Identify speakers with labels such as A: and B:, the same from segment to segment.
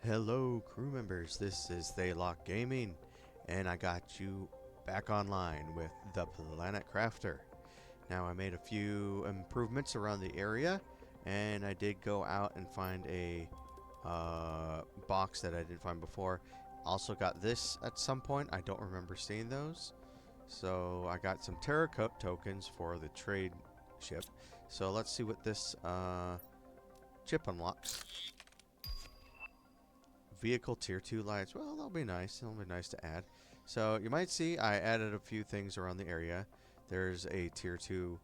A: Hello, crew members. This is Thaylock Gaming, and I got you back online with the Planet Crafter. Now, I made a few improvements around the area, and I did go out and find a box that I didn't find before. Also, got this at some point. I don't remember seeing those. So, I got some Terracotta tokens for the trade ship. So, let's see what this chip unlocks. Vehicle tier 2 lights. Well, that'll be nice. That'll be nice to add. So you might see I added a few things around the area. There's a tier 2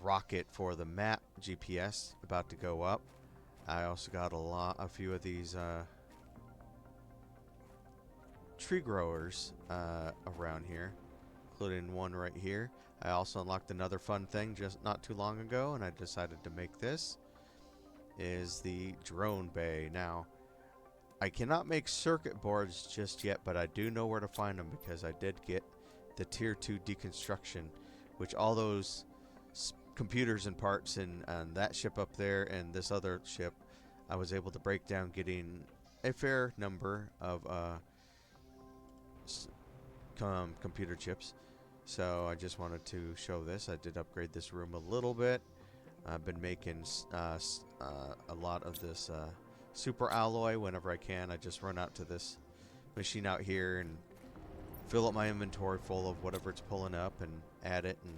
A: rocket for the map GPS about to go up. I also got a few of these tree growers around here, including one right here. I also unlocked another fun thing just not too long ago, and I decided to make this. Is the drone bay. Now, I cannot make circuit boards just yet, but I do know where to find them because I did get the tier 2 deconstruction, which all those computers and parts and that ship up there and this other ship, I was able to break down, getting a fair number of computer chips. So I just wanted to show this. I did upgrade this room a little bit. I've been making a lot of this super alloy whenever I can. I just run out to this machine out here and fill up my inventory full of whatever it's pulling up and add it, and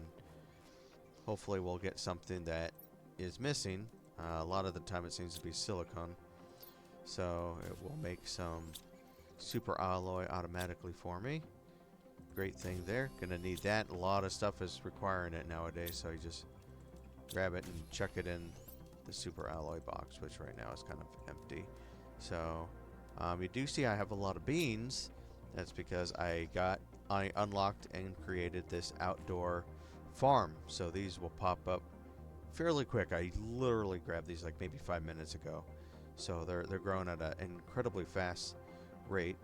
A: hopefully we'll get something that is missing. A lot of the time it seems to be silicon, so it will make some super alloy automatically for me. Great thing there. Gonna need that. A lot of stuff is requiring it nowadays, so you just grab it and chuck it in the super alloy box, which right now is kind of empty. So you do see I have a lot of beans. That's because I unlocked and created this outdoor farm. So these will pop up fairly quick. I literally grabbed these like maybe 5 minutes ago. So they're growing at an incredibly fast rate,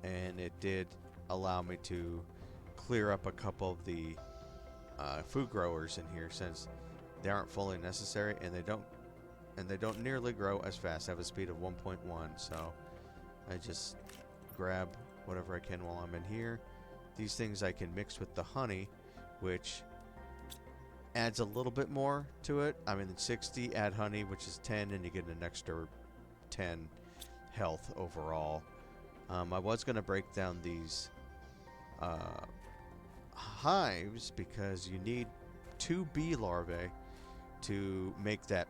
A: and it did allow me to clear up a couple of the food growers in here, since they aren't fully necessary, and they don't nearly grow as fast. I have a speed of 1.1, so I just grab whatever I can while I'm in here. These things I can mix with the honey, which adds a little bit more to it. I mean, 60, add honey, which is 10, and you get an extra 10 health overall. I was going to break down these hives because you need 2 bee larvae to make that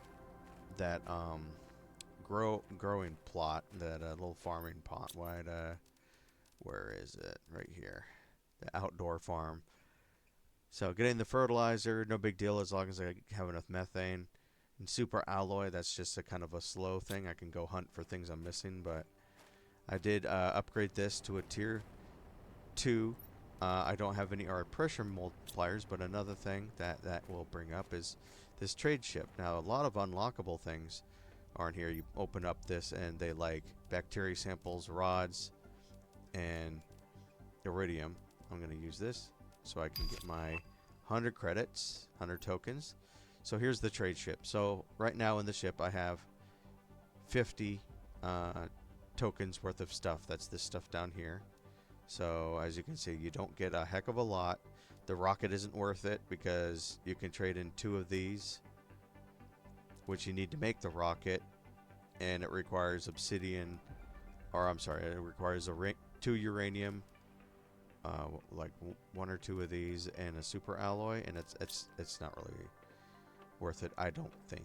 A: growing plot, that little farming pot. Where is it? Right here, the outdoor farm. So getting the fertilizer, no big deal as long as I have enough methane. And super alloy, that's just a kind of a slow thing. I can go hunt for things I'm missing, but I did upgrade this to a tier 2. I don't have any pressure multipliers, but another thing that will bring up is this trade ship. Now, a lot of unlockable things are in here. You open up this and they like bacteria samples, rods, and iridium. I'm going to use this so I can get my 100 credits, 100 tokens. So here's the trade ship. So right now in the ship I have 50 tokens worth of stuff. That's this stuff down here. So as you can see, you don't get a heck of a lot. The rocket isn't worth it because you can trade in 2 of these, which you need to make the rocket, and it requires obsidian, or I'm sorry, it requires 2 uranium, like 1 or 2 of these, and a super alloy, and it's not really worth it, I don't think.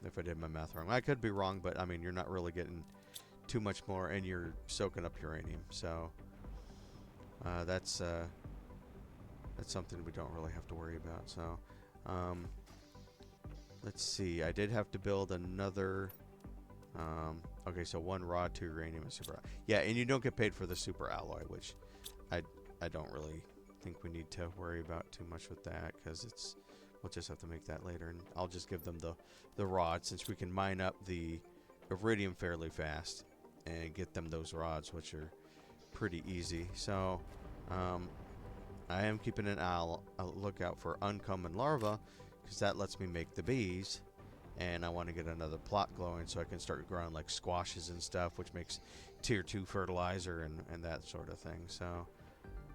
A: If I did my math wrong, I could be wrong, but I mean, you're not really getting too much more, and you're soaking up uranium, so that's something we don't really have to worry about. So let's see, I did have to build another okay, so 1 rod, 2 uranium, and super. Yeah, and you don't get paid for the super alloy, which I don't really think we need to worry about too much with that, because we'll just have to make that later, and I'll just give them the rod, since we can mine up the iridium fairly fast and get them those rods, which are pretty easy. So I am keeping a lookout for uncommon larvae, because that lets me make the bees, and I want to get another plot glowing so I can start growing like squashes and stuff, which makes tier 2 fertilizer and that sort of thing. So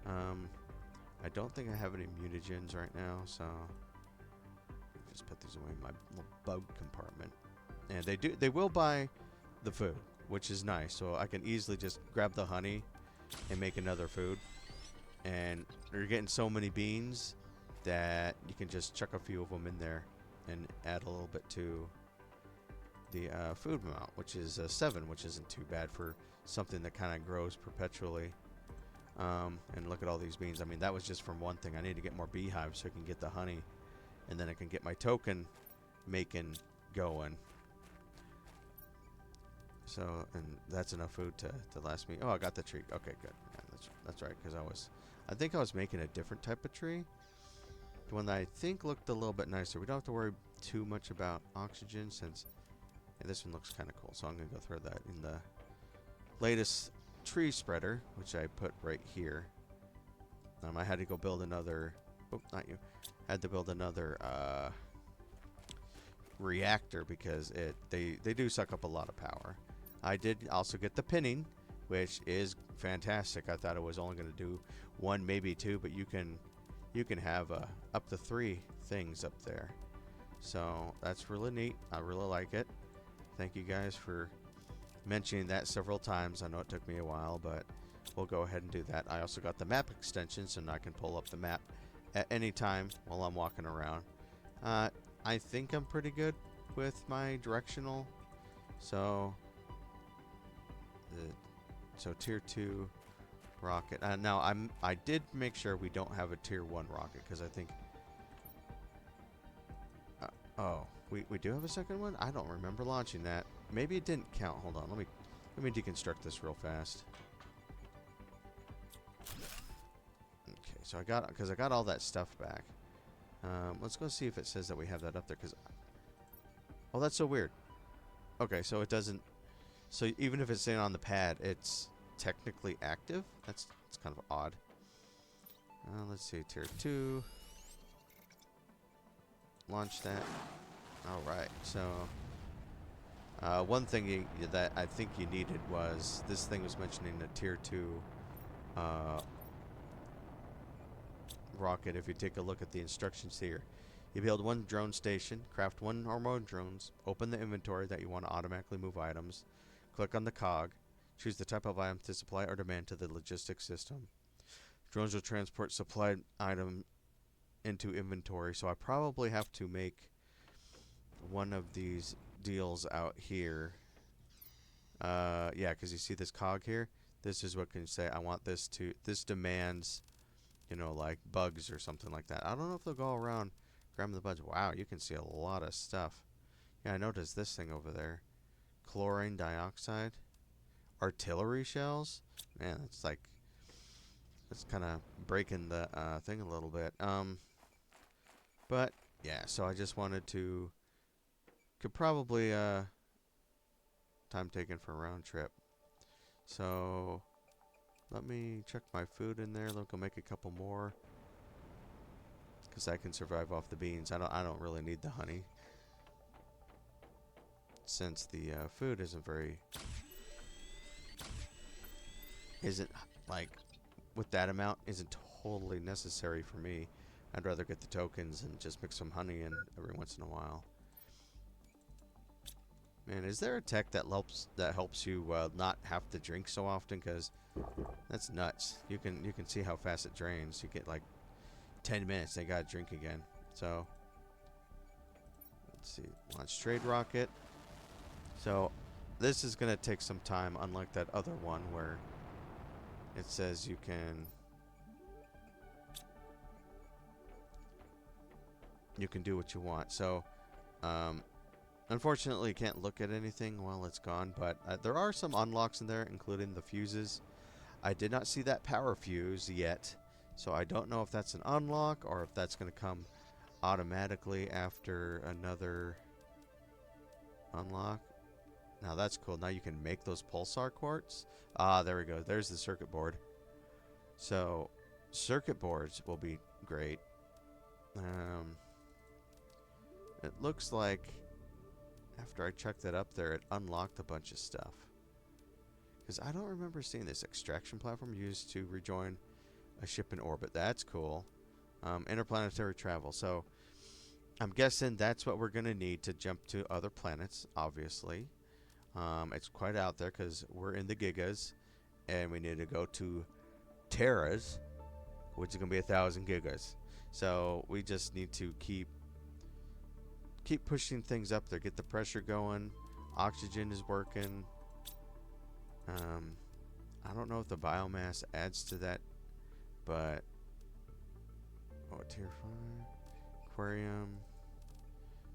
A: I don't think I have any mutagens right now, so just put these away in my little bug compartment. And they will buy the food, which is nice. So I can easily just grab the honey and make another food. And you're getting so many beans that you can just chuck a few of them in there and add a little bit to the food amount, which is 7, which isn't too bad for something that kind of grows perpetually. And look at all these beans. I mean, that was just from one thing. I need to get more beehives so I can get the honey, and then I can get my token making going. So, and that's enough food to last me. Oh, I got the tree. Okay, good. Yeah, that's right, because I think I was making a different type of tree. The one that I think looked a little bit nicer. We don't have to worry too much about oxygen since this one looks kind of cool. So I'm going to go throw that in the latest tree spreader, which I put right here. I had to go build another. Oh, not you. I had to build another reactor because they do suck up a lot of power. I did also get the pinning, which is fantastic. I thought it was only going to do 1, maybe 2, but you can have up to 3 things up there. So that's really neat. I really like it. Thank you guys for mentioning that several times. I know it took me a while, but we'll go ahead and do that. I also got the map extension, so now I can pull up the map at any time while I'm walking around. I think I'm pretty good with my directional. So tier 2 rocket. Now I did make sure we don't have a tier 1 rocket because I think. Oh, we do have a second one. I don't remember launching that. Maybe it didn't count. Hold on. Let me deconstruct this real fast. Okay, so I got all that stuff back. Let's go see if it says that we have that up there. Oh, that's so weird. Okay, so it doesn't. So even if it's saying on the pad, it's technically active. It's kind of odd. Let's see, tier 2. Launch that. All right. So one thing that I think you needed was this thing was mentioning a tier 2 rocket. If you take a look at the instructions here, you build 1 drone station, craft 1 or more drones, open the inventory that you want to automatically move items, click on the cog, choose the type of item to supply or demand to the logistics system. Drones will transport supplied item into inventory, so I probably have to make one of these deals out here. Yeah, because you see this cog here? This is what can say I want this demands, like bugs or something like that. I don't know if they'll go around grabbing the bugs. Wow, you can see a lot of stuff. Yeah, I noticed this thing over there. Chlorine dioxide. Artillery shells. Man, it's kind of breaking the thing a little bit. But yeah, so I just wanted to could probably time taken for a round trip. So let me check my food in there. Look, I'll make a couple more because I can survive off the beans. I don't really need the honey since the food isn't like with that amount isn't totally necessary for me. I'd rather get the tokens and just mix some honey in every once in a while. Man, is there a tech that helps you not have to drink so often? Because that's nuts. You can see how fast it drains. You get like 10 minutes, they gotta drink again. So let's see, launch trade rocket. So this is gonna take some time, unlike that other one where it says you can do what you want. So unfortunately, you can't look at anything while it's gone, but there are some unlocks in there, including the fuses. I did not see that power fuse yet, so I don't know if that's an unlock or if that's going to come automatically after another unlock. Now that's cool. Now you can make those pulsar quartz. Ah, there we go. There's the circuit board. So circuit boards will be great. It looks like after I chucked it up there, it unlocked a bunch of stuff. Because I don't remember seeing this extraction platform used to rejoin a ship in orbit. That's cool. Interplanetary travel. So I'm guessing that's what we're going to need to jump to other planets, obviously. It's quite out there because we're in the gigas, and we need to go to Terras, which is going to be 1,000 gigas. So we just need to keep pushing things up there, get the pressure going. Oxygen is working. I don't know if the biomass adds to that, but tier 5 aquarium.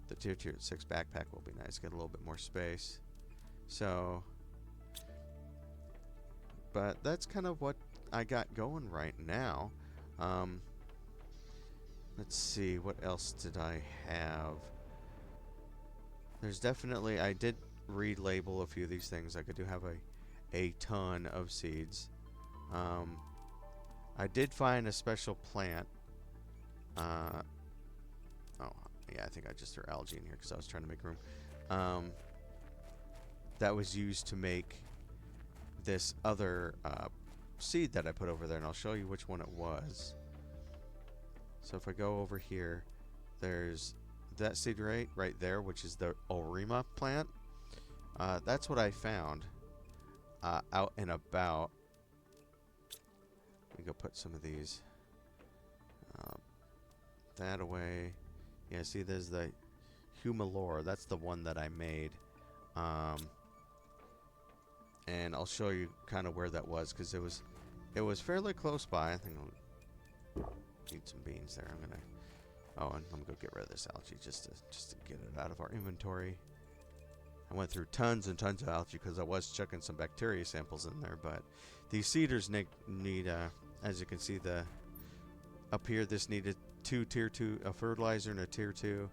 A: The tier 6 backpack will be nice. Get a little bit more space. So, but that's kind of what I got going right now. Let's see, what else did I have? There's definitely, I did relabel a few of these things. Like I do have a ton of seeds. I did find a special plant. Oh, yeah, I think I just threw algae in here because I was trying to make room. That was used to make this other seed that I put over there, and I'll show you which one it was. So if I go over here, there's that seed right there, which is the Orima plant. That's what I found out and about. Let me go put some of these that away. Yeah, see, there's the Humalora. That's the one that I made. And I'll show you kind of where that was, because it was fairly close by. I think I'll need some beans there. I'm gonna. Oh, and let me go get rid of this algae just to get it out of our inventory. I went through tons and tons of algae because I was chucking some bacteria samples in there, but these seeders need as you can see, up here, this needed 2 tier 2, a fertilizer and a tier 2.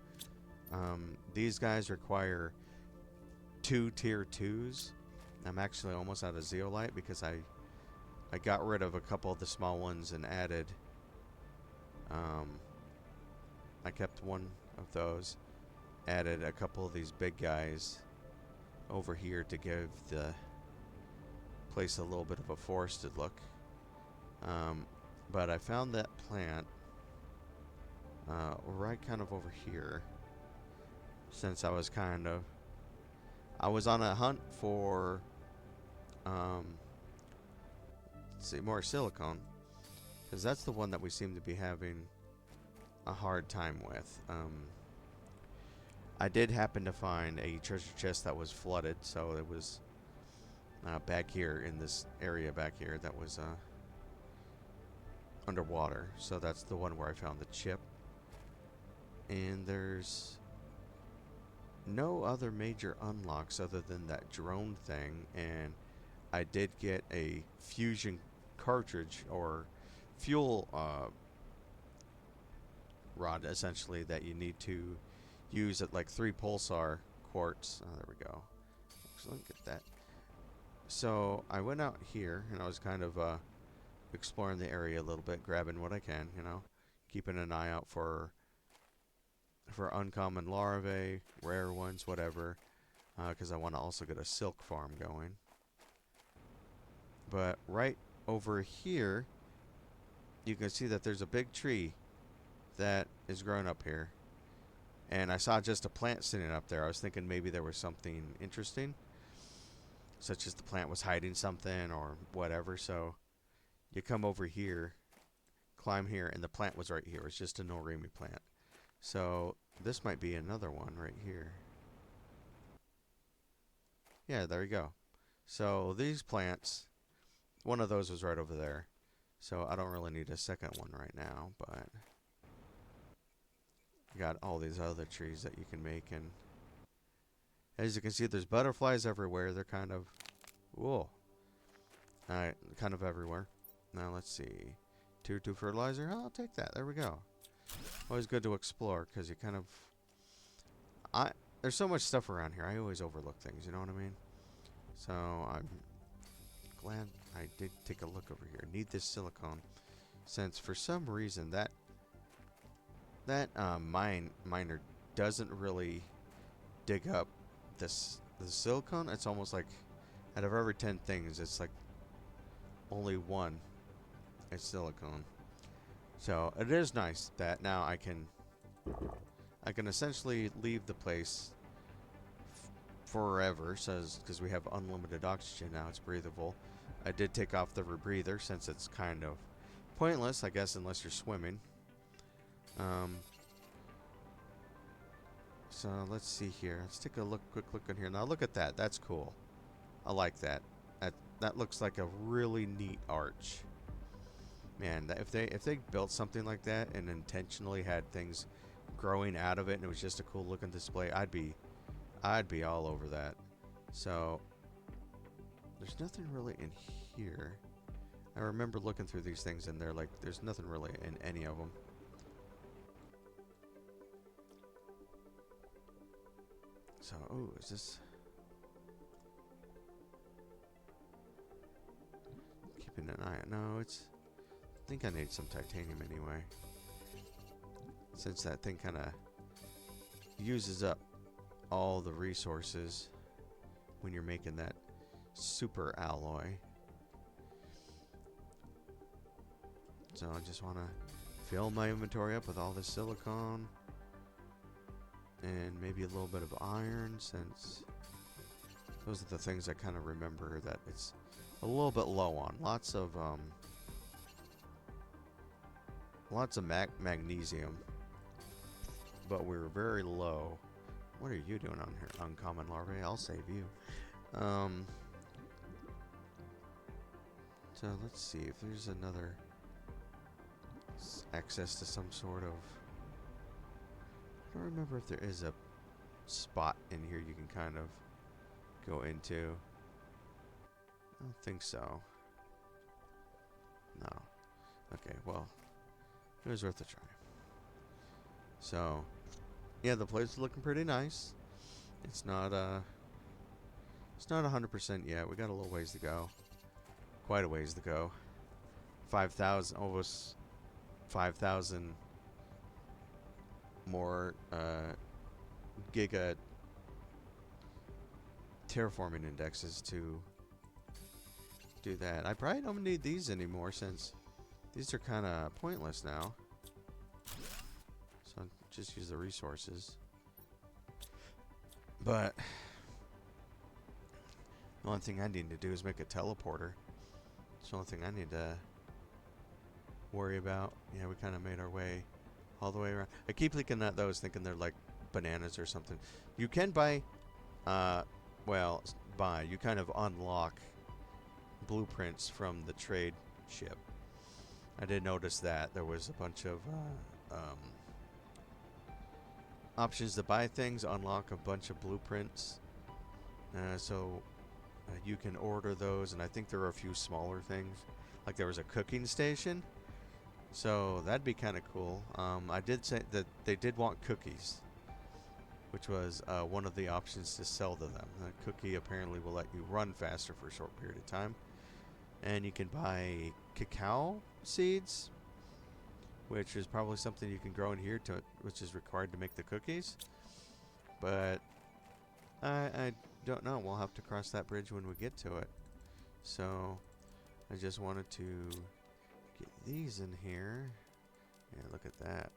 A: These guys require 2 tier 2s. I'm actually almost out of zeolite because I got rid of a couple of the small ones and added. I kept one of those, added a couple of these big guys over here to give the place a little bit of a forested look. But I found that plant right kind of over here, since I was on a hunt for let's see, more silicone, because that's the one that we seem to be having a hard time with. I did happen to find a treasure chest that was flooded, so it was back here in this area back here that was underwater. So that's the one where I found the chip. And there's no other major unlocks other than that drone thing, and I did get a fusion cartridge or fuel rod, essentially, that you need to use at like 3 pulsar quartz. Oh, there we go. Excellent, get that. So I went out here and I was kind of exploring the area a little bit, grabbing what I can, you know, keeping an eye out for uncommon larvae, rare ones, whatever, because I want to also get a silk farm going. But right over here, you can see that there's a big tree that is growing up here. And I saw just a plant sitting up there. I was thinking maybe there was something interesting, such as the plant was hiding something or whatever. So you come over here, climb here, and the plant was right here. It's just a Norimi plant. So this might be another one right here. Yeah, there you go. So these plants, one of those was right over there. So I don't really need a second one right now, but you got all these other trees that you can make. And as you can see, there's butterflies everywhere. They're kind of, whoa, kind of everywhere. Now let's see, tier 2 fertilizer. Oh, I'll take that. There we go. Always good to explore, because you kind of, there's so much stuff around here. I always overlook things, you know what I mean? So I'm glad I did take a look over here. Need this silicone, since for some reason that miner doesn't really dig up the silicone, it's almost like out of every 10 things, it's like only one is silicone. So it is nice that now I can essentially leave the place forever, says, because we have unlimited oxygen now. It's breathable. I did take off the rebreather since it's kind of pointless, I guess, unless you're swimming. So let's see here. Let's take a quick look in here. Now look at that. That's cool. I like that. That looks like a really neat arch. Man, if they built something like that and intentionally had things growing out of it and it was just a cool looking display, I'd be all over that. So there's nothing really in here. I remember looking through these things and they're like, there's nothing really in any of them. So, oh, is this... Keeping an eye on... No, it's... I think I need some titanium anyway. Since that thing kind of uses up all the resources when you're making that super alloy. So I just want to fill my inventory up with all this silicone. And maybe a little bit of iron, since those are the things I kind of remember that it's a little bit low on. Lots of magnesium, but we're very low. What are you doing on here, uncommon larvae? I'll save you. So let's see if there's another access to some sort of... I don't remember if there is a spot in here you can kind of go into. I don't think so. No. Okay, well, it was worth a try. So, yeah, the place is looking pretty nice. It's not 100% yet. We got a little ways to go. Quite a ways to go. 5,000, almost 5,000 more giga terraforming indexes to do that. I probably don't need these anymore since these are kind of pointless now. So I'll just use the resources. But the only thing I need to do is make a teleporter. It's the only thing I need to worry about. Yeah, we kind of made our way all the way around. I keep looking at those thinking they're like bananas or something. You can buy, you kind of unlock blueprints from the trade ship. I did notice that there was a bunch of options to buy things, unlock a bunch of blueprints. So you can order those, and I think there are a few smaller things. Like there was a cooking station. So that'd be kind of cool. I did say that they did want cookies, which was one of the options to sell to them. The cookie apparently will let you run faster for a short period of time. And you can buy cacao seeds, which is probably something you can grow in here, which is required to make the cookies. But I don't know. We'll have to cross that bridge when we get to it. So I just wanted to get these in here. Yeah, look at that.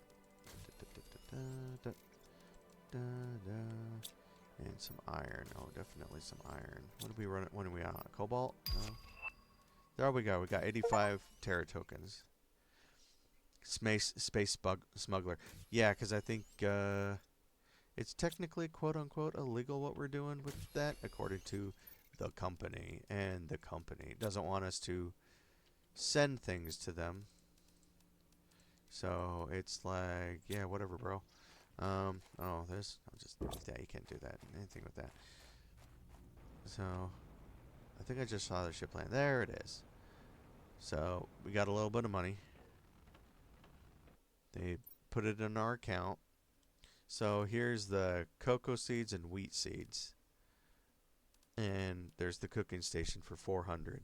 A: And some iron. Oh, definitely some iron. What do we run? When are we on? Cobalt? No. There we go. We got 85 Terra tokens. Space smuggler. Yeah, because I think it's technically quote-unquote illegal what we're doing with that, according to the company. And the company doesn't want us to send things to them. So it's like, yeah, whatever, bro. Oh, I'll just delete that. You can't do that. Anything with that. So I think I just saw the ship land. There it is. So we got a little bit of money. They put it in our account. So here's the cocoa seeds and wheat seeds. And there's the cooking station for 400.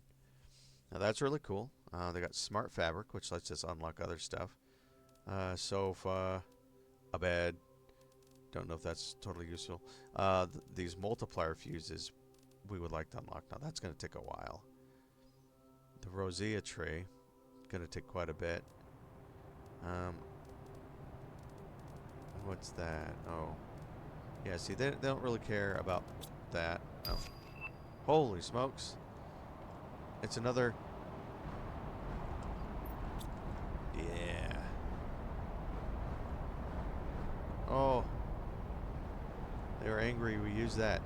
A: Now that's really cool. They got smart fabric, which lets us unlock other stuff. Sofa, a bed, don't know if that's totally useful. These multiplier fuses we would like to unlock. Now that's going to take a while. The rosea tree, going to take quite a bit. What's that? Oh. Yeah, see, they don't really care about that. Oh. Holy smokes. It's another... Yeah. Oh. They were angry we used that.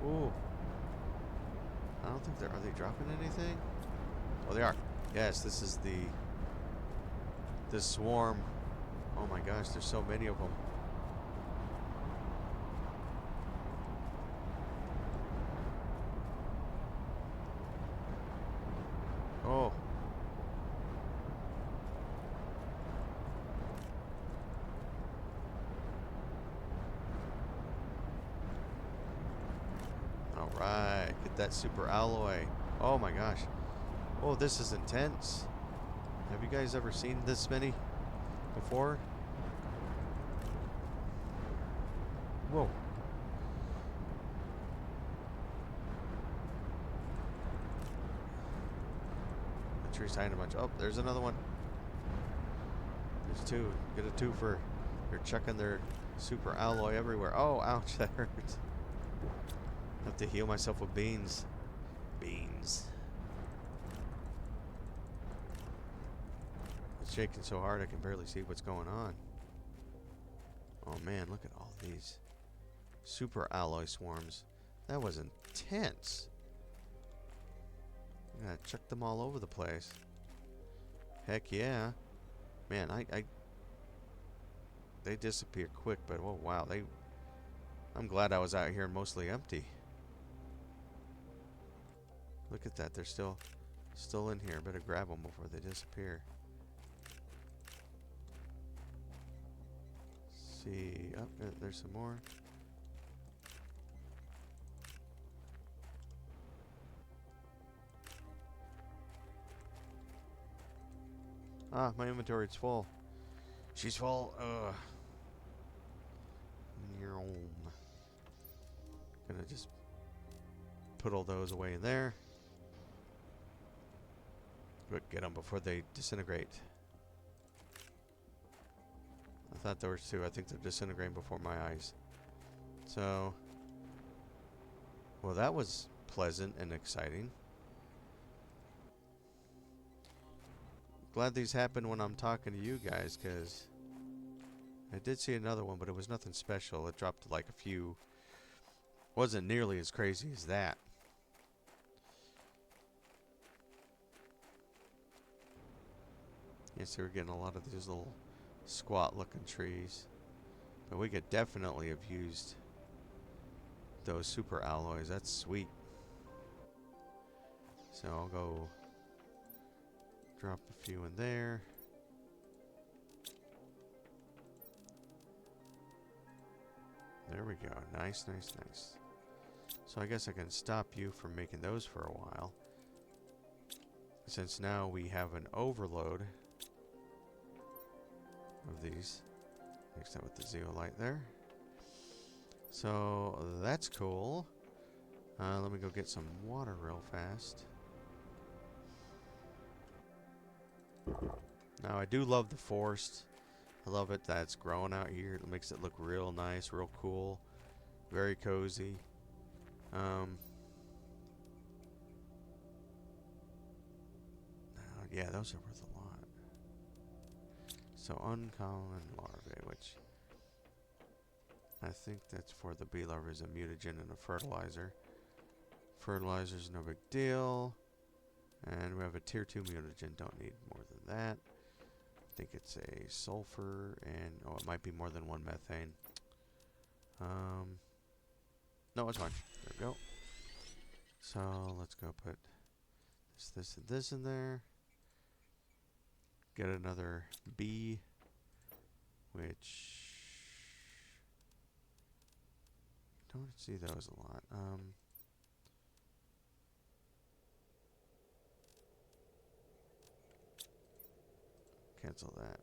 A: Ooh. I don't think they're... Are they dropping anything? Oh, they are. Yes, this is the... This swarm. Oh my gosh, there's so many of them. Oh. Alright, get that super alloy. Oh my gosh. Oh, this is intense. Have you guys ever seen this many before? Whoa. The tree's hiding a bunch. Oh, there's another one. There's two. Get a two for... They're chucking their super alloy everywhere. Oh, ouch, that hurts. I have to heal myself with beans. Beans. It's shaking so hard I can barely see what's going on. Oh man, look at all these super alloy swarms. That was intense. I'm gonna chuck them all over the place. Heck yeah. Man, they disappear quick, but oh wow, I'm glad I was out here mostly empty. Look at that, they're still in here. Better grab them before they disappear. Let's see, oh, there's some more. Ah, my inventory's full. She's full. Ugh. Gonna just put all those away in there. But get them before they disintegrate. I thought there was two. I think they're disintegrating before my eyes. So, well, that was pleasant and exciting. Glad these happen when I'm talking to you guys, because I did see another one, but it was nothing special. It dropped like a few. Wasn't nearly as crazy as that. Yes, they were getting a lot of these little squat looking trees. But we could definitely have used those super alloys. That's sweet. So I'll go drop a few in there. There we go. Nice, nice, nice. So I guess I can stop you from making those for a while. Since now we have an overload of these. Mixed up with the zeolite there. So that's cool. Let me go get some water real fast. Now I do love the forest. I love it that it's growing out here. It makes it look real nice, real cool, very cozy. Yeah, those are worth a lot. So uncommon larvae, which I think that's for the bee larvae, is a mutagen and a fertilizer. Fertilizer's no big deal. And we have a tier 2 mutagen, don't need more than that. I think it's a sulfur and, oh, it might be more than one methane. No, it's fine. There we go. So let's go put this, and this in there. Get another bee, which don't see those a lot. Cancel that.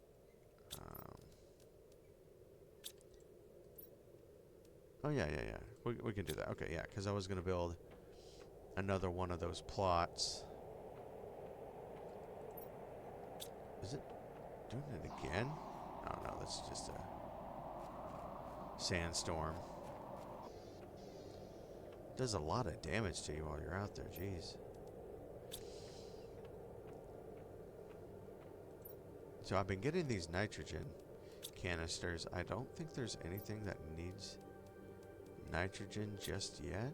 A: Oh, yeah, yeah, yeah. We can do that. Okay, yeah, because I was going to build another one of those plots. Is it doing it again? Oh, no, that's just a sandstorm. Does a lot of damage to you while you're out there. Jeez. So I've been getting these nitrogen canisters. I don't think there's anything that needs nitrogen just yet.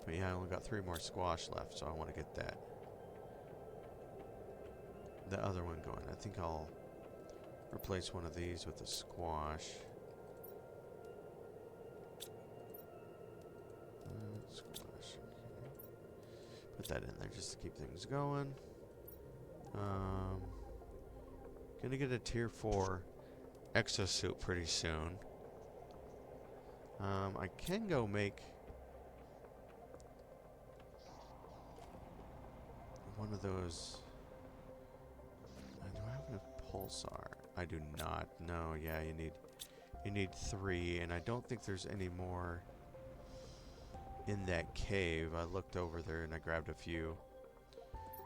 A: But yeah, I only got 3 more squash left, so I want to get the other one going. I think I'll replace one of these with a squash. Squash. Put that in there just to keep things going. Gonna get a tier 4 exosuit pretty soon. I can go make one of those. Do I have a pulsar? I do not. No, yeah, you need 3, and I don't think there's any more in that cave. I looked over there and I grabbed a few.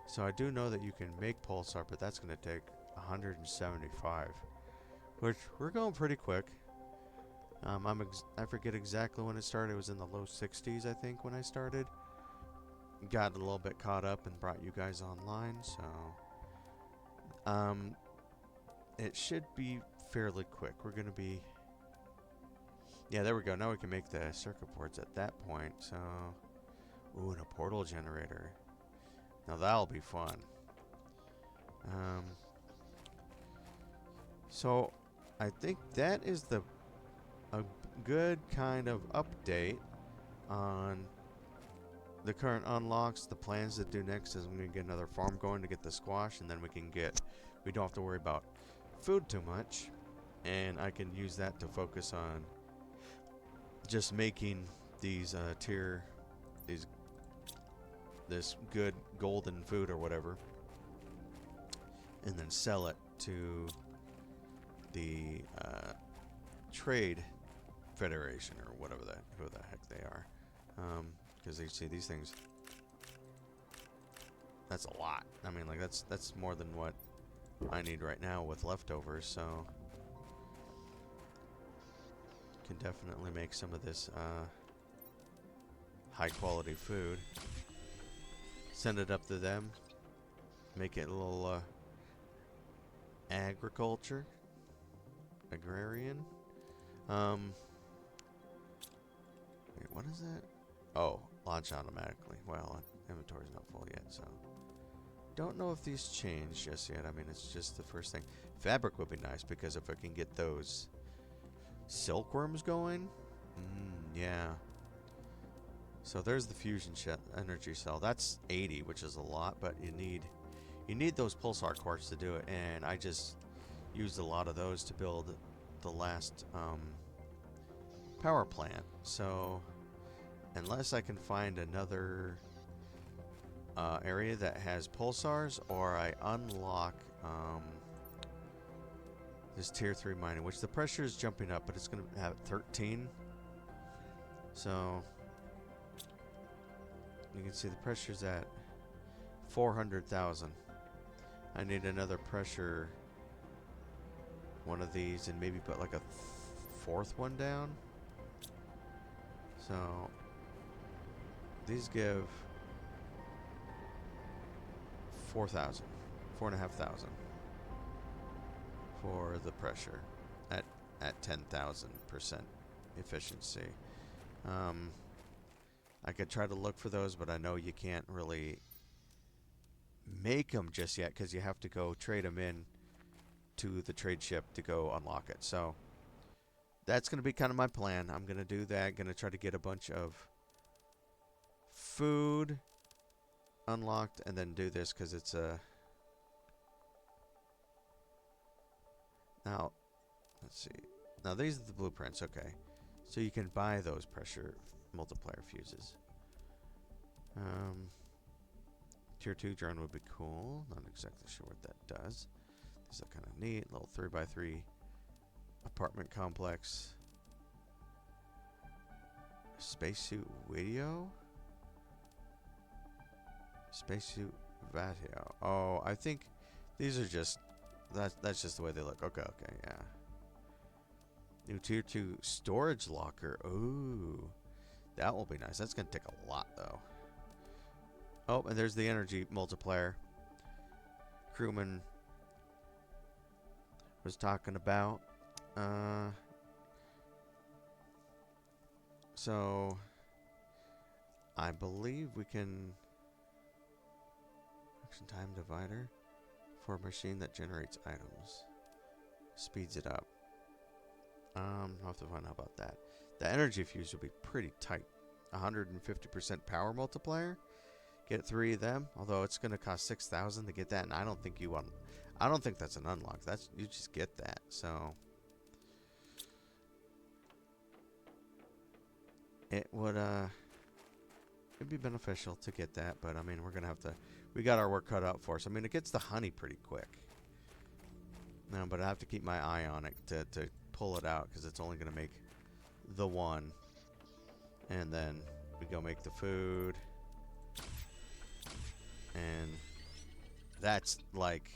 A: So I do know that you can make pulsar, but that's going to take 175, which we're going pretty quick. I forget exactly when it started. It was in the low 60s, I think, when I started. Got a little bit caught up and brought you guys online, so it should be fairly quick. We're going to be... Yeah, there we go. Now we can make the circuit boards at that point, so... Ooh, and a portal generator. Now that'll be fun. So I think that is a good kind of update on the current unlocks. The plans to do next is I'm going to get another farm going to get the squash, and then we don't have to worry about food too much, and I can use that to focus on just making these this good golden food or whatever, and then sell it to the trade federation or whatever who the heck they are, because you see these things, that's a lot. I mean, like, that's more than what I need right now with leftovers, so can definitely make some of this high quality food, send it up to them, make it a little agrarian. Wait, what is that? Oh, launch automatically. Well, inventory's not full yet, so don't know if these change just yet. I mean, it's just the first thing. Fabric would be nice, because if I can get those silkworms going, yeah. So there's the fusion energy cell. That's 80, which is a lot, but you need those pulsar quartz to do it, and I just used a lot of those to build the last power plant. So unless I can find another area that has pulsars, or I unlock this tier 3 mining, which the pressure is jumping up, but it's going to have 13. So you can see the pressure's at 400,000. I need another pressure, one of these, and maybe put like a 4th one down. So these give 4,000, 4,500 for the pressure at 10,000% efficiency. I could try to look for those, but I know you can't really make them just yet, because you have to go trade them in to the trade ship to go unlock it. So that's going to be kind of my plan. I'm going to do that. Going to try to get a bunch of food unlocked, and then do this, because it's a... Now, let's see. Now, these are the blueprints. Okay. So you can buy those pressure multiplier fuses. Tier 2 drone would be cool. Not exactly sure what that does. These look kind of neat. Little 3x3 apartment complex. Spacesuit video? Spacesuit video. Oh, I think these are just... That's just the way they look. Okay, yeah. New tier 2 storage locker. Ooh. That will be nice. That's going to take a lot, though. Oh, and there's the energy multiplier. Crewman was talking about. So, I believe we can... Action time divider for a machine that generates items. Speeds it up. I'll have to find out about that. The energy fuse will be pretty tight. 150% power multiplier. Get 3 of them. Although it's going to cost 6,000 to get that, and I don't think you want. I don't think that's an unlock. That's you just get that. So it would it'd be beneficial to get that, but I mean we're gonna have to. We got our work cut out for us. I mean it gets the honey pretty quick. No, but I have to keep my eye on it to pull it out because it's only gonna make the one, and then we go make the food. And that's like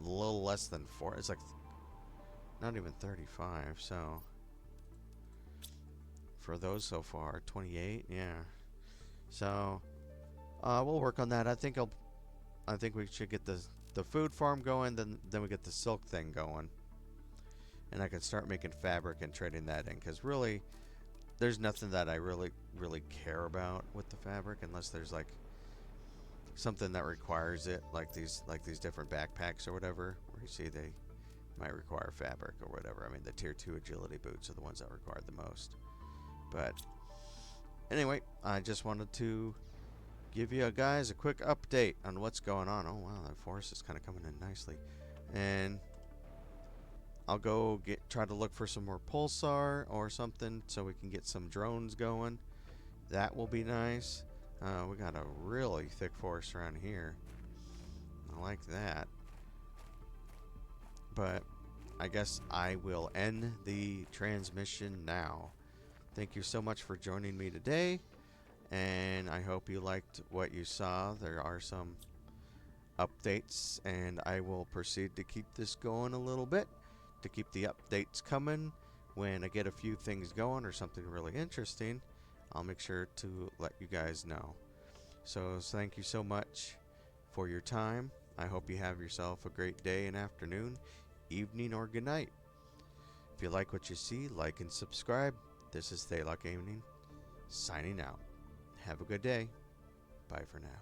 A: a little less than 4. It's like not even 35. So for those so far, 28. Yeah. So we'll work on that. I think we should get the food farm going. Then we get the silk thing going, and I can start making fabric and trading that in. Because really, there's nothing that I really care about with the fabric unless there's like something that requires it, like these different backpacks or whatever, where you see they might require fabric or whatever. I mean, the tier 2 agility boots are the ones that require the most. But anyway, I just wanted to give you guys a quick update on what's going on. Oh wow, that forest is kind of coming in nicely, and I'll go try to look for some more pulsar or something so we can get some drones going. That will be nice. We got a really thick forest around here. I like that. But I guess I will end the transmission now. Thank you so much for joining me today, and I hope you liked what you saw. There are some updates, and I will proceed to keep this going a little bit, to keep the updates coming. When I get a few things going or something really interesting, I'll make sure to let you guys know. So thank you so much for your time. I hope you have yourself a great day and afternoon, evening, or good night. If you like what you see, like and subscribe. This is Thaylock Gaming, signing out. Have a good day. Bye for now.